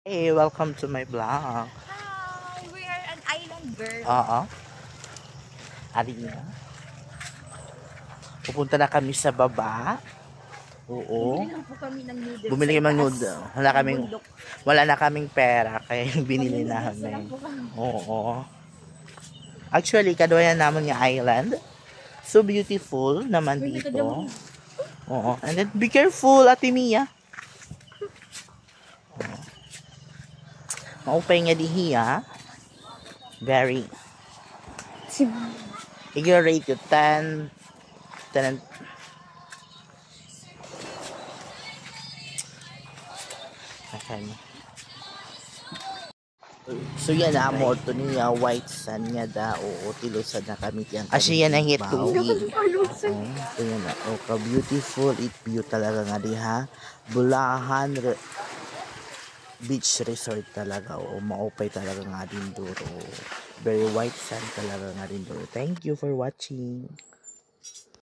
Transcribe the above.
Hey, welcome to my vlog. Hi! We are an island girl. Oo. Alina. Pupunta na kami sa baba. Oo. Bumili lang po kami ng noodles Bumili kami ng sa taas noodle. ng bundok. Wala na kaming pera, kaya yung binili Mag-noodles na lang namin. po kami. Oo. Actually, kadwayan naman yung island. So beautiful naman Pwede ka dito. dyan. Oo. And then, be careful, Ate Mia. Maupay nga dihiya. Very. If you rate you 10, 10 okay. So yan na mo to niya white sun niya da o tilusan na kami yang asya yan ang hituwi. So yan na ka beautiful it view talaga nga diha. Bulahan Beach Resort talaga o maupay talaga nga din duro. Very white sun talaga nga din duro. Thank you for watching.